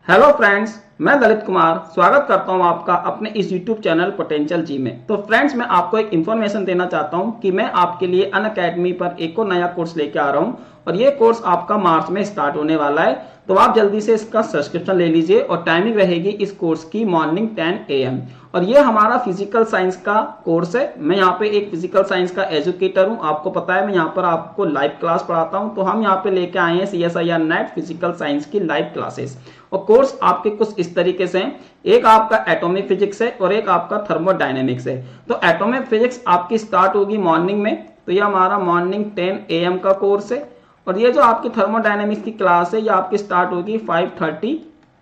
Hello friends, मैं ललित कुमार स्वागत करता हूं आपका अपने इस यूट्यूब चैनल पोटेंशियल जी में। तो फ्रेंड्स, मैं आपको एक इन्फॉर्मेशन देना चाहता हूं कि मैं आपके लिए अनअकैडमी पर एक और नया कोर्स लेके आ रहा हूं और ये कोर्स आपका मार्च में स्टार्ट होने वाला है। तो आप जल्दी से इसका सब्सक्रिप्शन ले लीजिए और टाइमिंग रहेगी इस कोर्स की मॉर्निंग 10 AM। और ये हमारा फिजिकल साइंस का कोर्स है। मैं यहाँ पे एक फिजिकल साइंस का एजुकेटर हूँ, आपको पता है। मैं यहाँ पर आपको लाइव क्लास पढ़ाता हूँ। तो हम यहाँ पे लेके आए हैं CSIR नेट फिजिकल साइंस की लाइव क्लासेस। और कोर्स आपके कुछ इस तरीके से हैं। एक आपका एटॉमिक फिजिक्स है और एक आपका थर्मोडायनेमिक्स है। तो एटॉमिक फिजिक्स आपकी स्टार्ट होगी मॉर्निंग में, तो ये हमारा मॉर्निंग 10 AM का कोर्स है। और ये जो आपकी थर्मोडायनेमिक्स की क्लास है ये आपकी स्टार्ट होगी 5:30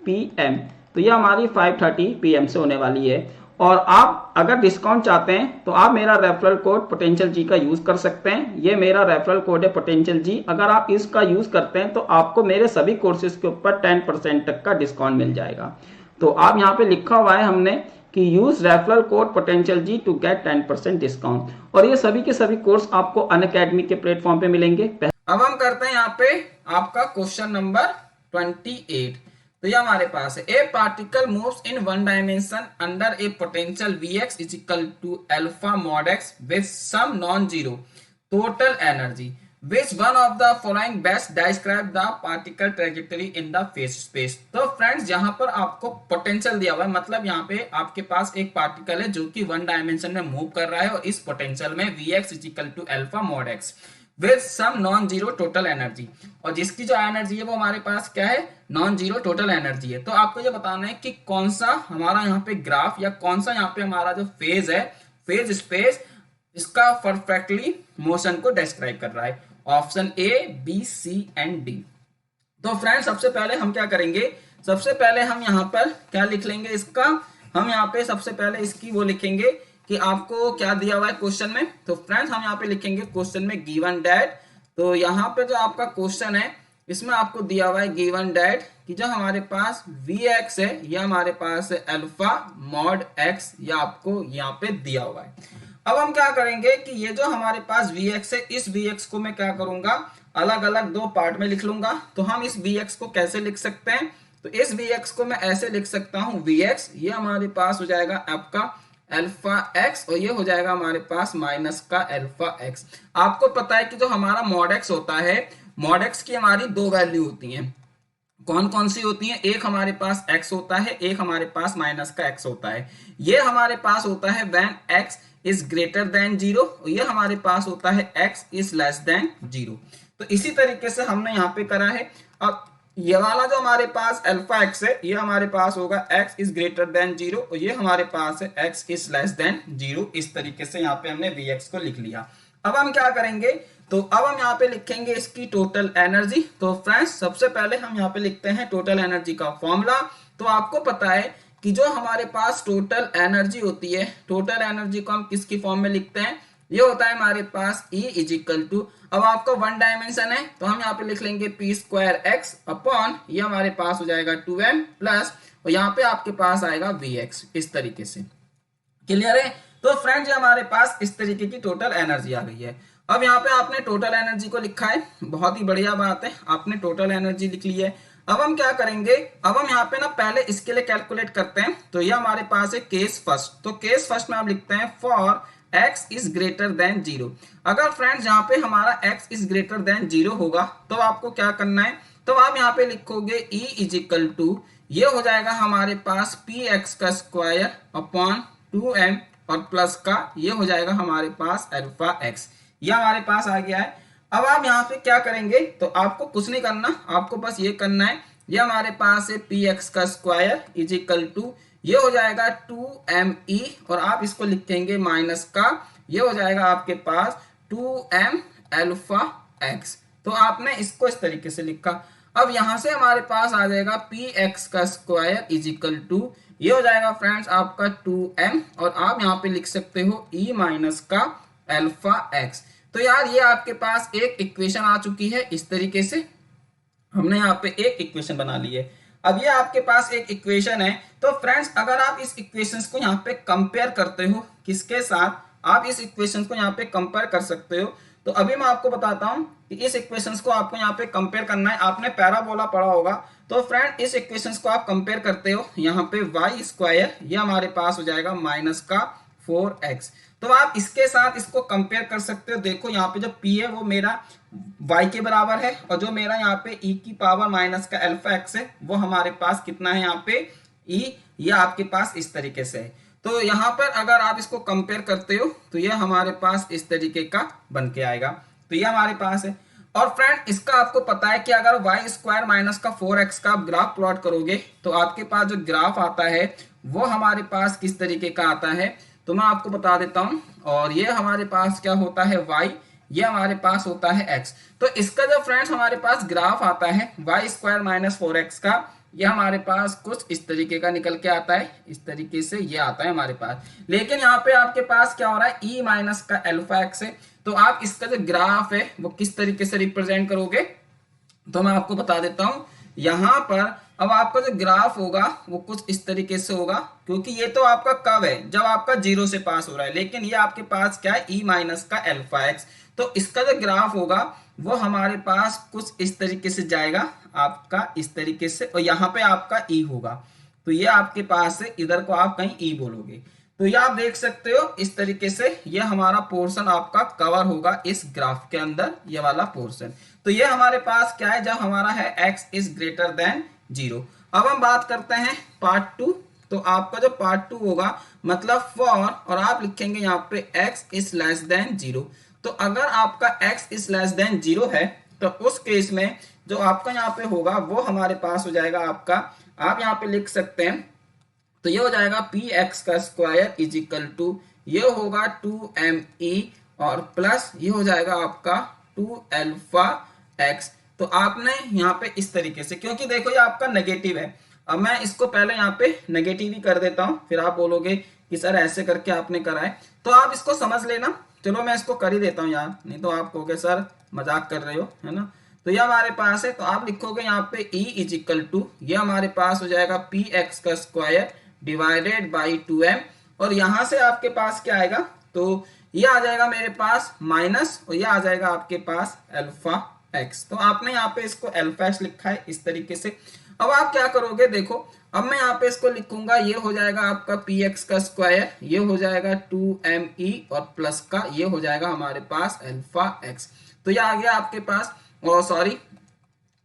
PM। तो ये हमारी 5:30 PM से होने वाली है। और आप अगर डिस्काउंट चाहते हैं तो आप मेरा रेफरल कोड पोटेंशियल जी का यूज कर सकते हैं। ये मेरा रेफरल कोड है पोटेंशियल जी। अगर आप इसका यूज करते हैं तो आपको मेरे सभी कोर्सेज के ऊपर 10% तक का डिस्काउंट मिल जाएगा। तो आप यहाँ पे लिखा हुआ है हमने कि use referral code potential G to get 10% discount. और ये सभी के सभी कोर्स आपको अनअकैडमी के प्लेटफॉर्म पे मिलेंगे। अब हम करते हैं यहाँ पे आपका क्वेश्चन नंबर 28। तो ये हमारे पास है, a particle moves in one dimension under a potential Vx is equal to alpha mod x with some non zero total energy. Which one of the following best describe the particle trajectory in the phase space? तो friends यहाँ पर आपको potential दिया हुआ है, मतलब यहाँ पे आपके पास एक पार्टिकल है जो कि वन डायमेंशन में मूव कर रहा है और इस पोटेंशियल में Vx is equal to alpha mod x with some non zero total energy. और जिसकी जो एनर्जी है वो हमारे पास क्या है, नॉन जीरो टोटल एनर्जी है। तो आपको ये बताना है कि कौन सा हमारा यहाँ पे ग्राफ या कौन सा यहाँ पे हमारा जो फेज है, फेज स्पेस, इसका परफेक्टली मोशन को डिस्क्राइब कर रहा है। Option A, B, C and D. तो फ्रेंड्स सबसे पहले हम क्या करेंगे, सबसे पहले हम यहाँ पर क्या लिख लेंगे इसका, हम यहाँ पे सबसे पहले इसकी वो लिखेंगे कि आपको क्या दिया हुआ है क्वेश्चन में। तो फ्रेंड्स हम यहाँ पे लिखेंगे क्वेश्चन में गिवन डैट। तो यहाँ पे जो आपका क्वेश्चन है इसमें आपको दिया हुआ है गिवन डैट कि जो हमारे पास Vx है ये हमारे पास अल्फा मॉड एक्स, ये आपको यहाँ पे दिया हुआ है। अब हम क्या करेंगे कि ये जो हमारे पास Vx है, इस Vx को मैं क्या करूंगा, अलग अलग दो पार्ट में लिख लूंगा। तो हम इस Vx को कैसे लिख सकते हैं, तो इस Vx को मैं ऐसे लिख सकता हूं, Vx ये हमारे पास हो जाएगा आपका अल्फा एक्स और ये हो जाएगा हमारे पास माइनस का अल्फा एक्स। आपको पता है कि जो हमारा मॉड एक्स होता है, मॉड एक्स की हमारी दो वैल्यू होती हैं। कौन कौन सी होती है, एक हमारे पास x होता है, एक हमारे पास माइनस का x होता है। ये हमारे पास होता है when x is greater than zero, ये हमारे पास होता है x is less than zero. तो इसी तरीके से हमने यहाँ पे करा है। अब ये वाला जो हमारे पास अल्फा एक्स है ये हमारे पास होगा x is greater than zero और ये हमारे पास है x is less than zero. इस तरीके से यहाँ पे हमने Vx को लिख लिया। अब हम क्या करेंगे, तो अब हम यहाँ पे लिखेंगे इसकी टोटल एनर्जी। तो फ्रेंड्स सबसे पहले हम यहाँ पे लिखते हैं टोटल एनर्जी का फॉर्मूला। तो आपको पता है कि जो हमारे पास टोटल एनर्जी होती है, टोटल एनर्जी को हम किसकी फॉर्म में लिखते हैं, ये होता है हमारे पास E इज इक्वल टू, अब आपका वन डायमेंशन है तो हम यहाँ पे लिख लेंगे पी स्क्वायर एक्स अपॉन, ये हमारे पास हो जाएगा 2m प्लस, और यहाँ पे आपके पास आएगा Vx। इस तरीके से क्लियर है। तो फ्रेंड्स ये हमारे पास इस तरीके की टोटल एनर्जी आ गई है। अब यहाँ पे आपने टोटल एनर्जी को लिखा है, बहुत ही बढ़िया बात है, आपने टोटल एनर्जी लिख ली है। अब हम क्या करेंगे, अब हम यहाँ पे ना पहले इसके लिए कैलकुलेट करते हैं। तो ये हमारे पास है केस फर्स्ट। तो केस फर्स्ट में आप लिखते हैं for x is greater than zero. अगर फ्रेंड्स यहाँ पे हमारा x is greater than zero होगा तो आपको क्या करना है, तो आप यहाँ पे लिखोगे E इज इक्वल टू, ये हो जाएगा हमारे पास पी एक्स का स्क्वायर अपॉन 2m और प्लस का ये हो जाएगा हमारे पास अल्फा एक्स, ये हमारे पास आ गया है। अब आप यहाँ पे क्या करेंगे, तो आपको कुछ नहीं करना, आपको बस ये करना है, ये हमारे पास है पी एक्स का स्क्वायर इज इक्वल टू, ये हो जाएगा 2me और आप इसको लिखेंगे माइनस का, ये हो जाएगा आपके पास 2m अल्फा एक्स। तो आपने इसको इस तरीके से लिखा। अब यहां से हमारे पास आ जाएगा पी एक्स का स्क्वायर इज इक्वल टू, ये हो जाएगा फ्रेंड्स आपका 2m और आप यहाँ पे लिख सकते हो e माइनस का अल्फा एक्स। तो यार ये आपके पास एक इक्वेशन आ चुकी है। इस तरीके से हमने यहाँ पे एक इक्वेशन बना ली है। अब ये आपके पास एक इक्वेशन है। तो फ्रेंड्स अगर आप इस इक्वेशंस को यहाँ पे कंपेयर करते हो किसके साथ, आप इस इक्वेशन को यहाँ पे कंपेयर कर सकते हो। तो अभी मैं आपको बताता हूं कि इस इक्वेशंस को आपको यहाँ पे कंपेयर करना है। आपने पैराबोला पढ़ा होगा, तो फ्रेंड इस इक्वेशंस को आप कंपेयर करते हो, यहाँ पे वाई स्क्वायर ये हमारे पास हो जाएगा माइनस का 4x। तो आप इसके साथ इसको कंपेयर कर सकते हो। देखो यहाँ पे जो p है वो मेरा y के बराबर है, और जो मेरा यहाँ पे e की पावर माइनस का अल्फा x है वो हमारे पास कितना है यहाँ पे e, ये आपके पास इस तरीके से है। तो यहाँ पर अगर आप इसको कंपेयर करते हो तो ये हमारे पास इस तरीके का बन के आएगा। तो ये हमारे पास है। और फ्रेंड इसका आपको पता है कि अगर वाई स्क्वायर माइनस का 4x का आप ग्राफ प्लॉट करोगे तो आपके पास जो ग्राफ आता है वो हमारे पास किस तरीके का आता है, तो मैं आपको बता देता हूं। और ये हमारे पास क्या होता है y, ये हमारे पास होता है x। तो इसका जो फ्रेंड्स हमारे पास ग्राफ आता है वाई स्क्वायर माइनस 4x का, ये हमारे पास कुछ इस तरीके का निकल के आता है, इस तरीके से ये आता है हमारे पास। लेकिन यहाँ पे आपके पास क्या हो रहा है, e माइनस का अल्फा x है। तो आप इसका जो ग्राफ है वो किस तरीके से रिप्रेजेंट करोगे, तो मैं आपको बता देता हूं। यहाँ पर अब आपका जो ग्राफ होगा वो कुछ इस तरीके से होगा, क्योंकि ये तो आपका कब है जब आपका 0 से पास हो रहा है, लेकिन ये आपके पास क्या है, e माइनस का अल्फा x। तो इसका जो ग्राफ होगा वो हमारे पास कुछ इस तरीके से जाएगा, आपका इस तरीके से, और यहाँ पे आपका e होगा। तो ये आपके पास है, इधर को आप कहीं e बोलोगे। तो ये आप देख सकते हो इस तरीके से ये हमारा पोर्शन आपका कवर होगा इस ग्राफ के अंदर, ये वाला पोर्शन। तो ये हमारे पास क्या है, जब हमारा है x इज ग्रेटर देन 0। अब हम बात करते हैं पार्ट 2। तो आपका जो पार्ट 2 होगा मतलब फॉर, और आप लिखेंगे यहाँ पे x इज लेस देन 0। तो अगर आपका x इज लेस देन 0 है तो उस केस में जो आपका यहाँ पे होगा वो हमारे पास हो जाएगा आपका, आप यहाँ पे लिख सकते हैं, तो ये हो जाएगा पी एक्स का स्क्वायर इज इक्वल टू, ये होगा 2me और प्लस ये हो जाएगा आपका 2 अल्फा एक्स। तो आपने यहाँ पे इस तरीके से, क्योंकि देखो ये आपका नेगेटिव है, अब मैं इसको पहले यहाँ पे नेगेटिव ही कर देता हूँ, फिर आप बोलोगे कि सर ऐसे करके आपने करा है, तो आप इसको समझ लेना। चलो मैं इसको कर ही देता हूँ यार, नहीं तो आप कहोगे सर मजाक कर रहे हो, है ना। तो ये हमारे पास है, तो आप लिखोगे यहाँ पे e इज इक्वल टू, ये हमारे पास हो जाएगा पी एक्स का स्क्वायर डिवाइडेड बाई 2m, और यहां से आपके पास क्या आएगा, तो ये आ जाएगा मेरे पास माइनस, और ये आ जाएगा आपके पास अल्फा एक्स। तो आपने यहाँ पे इसको अल्फा एक्स लिखा है इस तरीके से। अब आप क्या करोगे, देखो अब मैं यहाँ पे इसको लिखूंगा, ये हो जाएगा आपका पी एक्स का स्क्वायर, ये हो जाएगा 2me और प्लस का ये हो जाएगा हमारे पास अल्फा एक्स। तो ये आ गया आपके पास, और सॉरी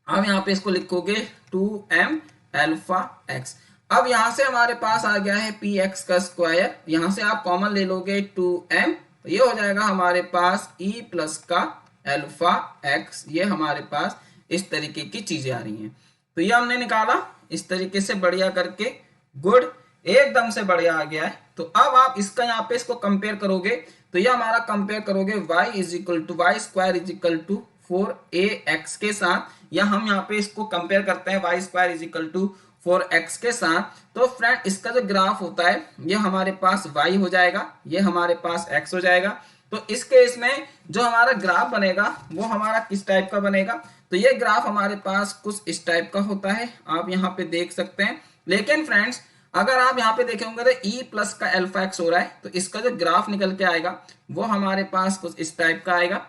अब यहाँ पे इसको लिखोगे 2m अल्फा एक्स। अब यहां से हमारे पास आ गया है पी एक्स का स्क्वायर, यहां से आप कॉमन ले लोगे 2m, तो ये हो जाएगा हमारे पास e प्लस का अल्फा एक्स। ये हमारे पास इस तरीके की चीजें आ रही हैं। तो ये हमने निकाला इस तरीके से बढ़िया करके, गुड, एकदम से बढ़िया आ गया है। तो अब आप इसका यहाँ पे इसको कंपेयर करोगे, तो ये हमारा कंपेयर करोगे y is equal to y square is equal to 4ax के साथ, या हम यहाँ पे इसको कंपेयर करते हैं y square is equal to 4x के साथ। तो फ्रेंड इसका जो ग्राफ होता है ये हमारे पास y हो जाएगा, ये हमारे पास x हो जाएगा। तो इस केस में जो हमारा ग्राफ बनेगा वो हमारा किस टाइप का बनेगा, तो ये ग्राफ हमारे पास कुछ इस टाइप का होता है, आप यहाँ पे देख सकते हैं। लेकिन फ्रेंड्स अगर आप यहाँ पे देखेंगे तो e प्लस का अल्फा एक्स हो रहा है, तो इसका जो ग्राफ निकल के आएगा वो हमारे पास कुछ इस टाइप का आएगा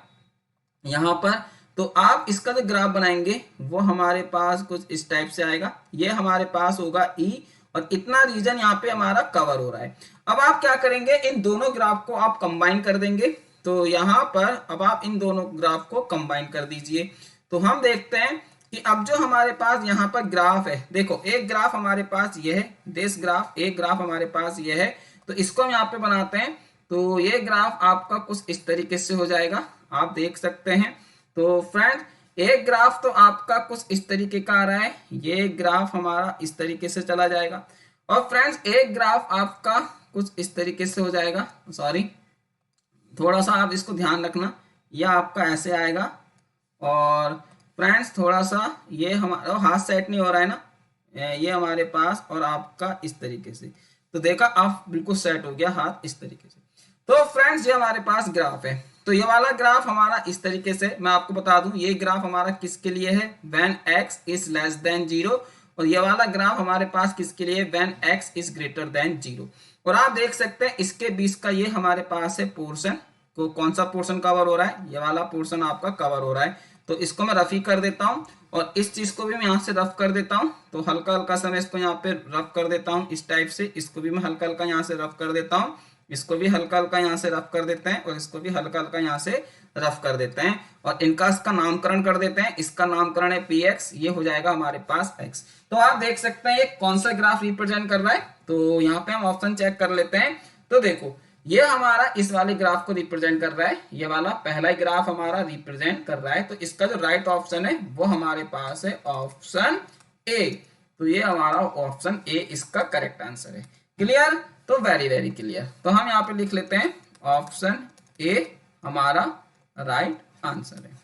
यहाँ पर। तो आप इसका जो ग्राफ बनाएंगे वो हमारे पास कुछ इस टाइप से आएगा, ये हमारे पास होगा e, और इतना रीजन यहाँ पे हमारा कवर हो रहा है। अब आप क्या करेंगे, इन दोनों ग्राफ को आप कंबाइन कर देंगे। तो यहाँ पर अब आप इन दोनों ग्राफ को कंबाइन कर दीजिए। तो हम देखते हैं कि अब जो हमारे पास यहाँ पर ग्राफ है, देखो एक ग्राफ हमारे पास ये है, दिस ग्राफ, एक ग्राफ हमारे पास ये है, तो इसको हम यहाँ पे बनाते हैं। तो ये ग्राफ आपका कुछ इस तरीके से हो जाएगा, आप देख सकते हैं। तो फ्रेंड एक ग्राफ तो आपका कुछ इस तरीके का आ रहा है, ये ग्राफ हमारा इस तरीके से चला जाएगा, और फ्रेंड्स एक ग्राफ आपका कुछ इस तरीके से हो जाएगा, सॉरी थोड़ा सा आप इसको ध्यान रखना, ये आपका ऐसे आएगा। और फ्रेंड्स थोड़ा सा ये हमारा हाथ सेट नहीं हो रहा है ना, ये हमारे पास, और आपका इस तरीके से, तो देखा आप बिल्कुल सेट हो गया हाथ इस तरीके से। तो फ्रेंड्स ये हमारे पास ग्राफ है। तो ये वाला ग्राफ हमारा इस तरीके से, मैं आपको बता दूं ये ग्राफ हमारा किसके लिए है, when x is less than 0, और ये वाला ग्राफ हमारे पास किसके लिए, when x is greater than 0। और आप देख सकते हैं इसके बीच का ये हमारे पास है पोर्शन, को कौन सा पोर्शन कवर हो रहा है, ये वाला पोर्शन आपका कवर हो रहा है। तो इसको मैं रफ ही कर देता हूँ और इस चीज को भी मैं यहाँ से रफ कर देता हूँ। तो हल्का हल्का सा मैं इसको यहाँ पे रफ कर देता हूँ इस टाइप से, इसको भी मैं हल्का हल्का यहाँ से रफ कर देता हूँ, इसको भी हल्का हल्का यहाँ से रफ कर देते हैं और इसको भी हल्का हल्का यहाँ से रफ कर देते हैं और इनका इसका नामकरण कर देते हैं। इसका नामकरण है px, ये हो जाएगा हमारे पास x। तो आप देख सकते हैं ये कौन सा ग्राफ रिप्रेजेंट कर रहा है। तो यहाँ पे हम ऑप्शन चेक कर लेते हैं। तो देखो ये हमारा इस वाले ग्राफ को रिप्रेजेंट कर रहा है, ये वाला पहला ही ग्राफ हमारा रिप्रेजेंट कर रहा है। तो इसका जो राइट ऑप्शन है वो हमारे पास है ऑप्शन ए। तो ये हमारा ऑप्शन ए इसका करेक्ट आंसर है। क्लियर? तो वेरी वेरी क्लियर। तो हम यहाँ पे लिख लेते हैं ऑप्शन ए हमारा राइट आंसर है।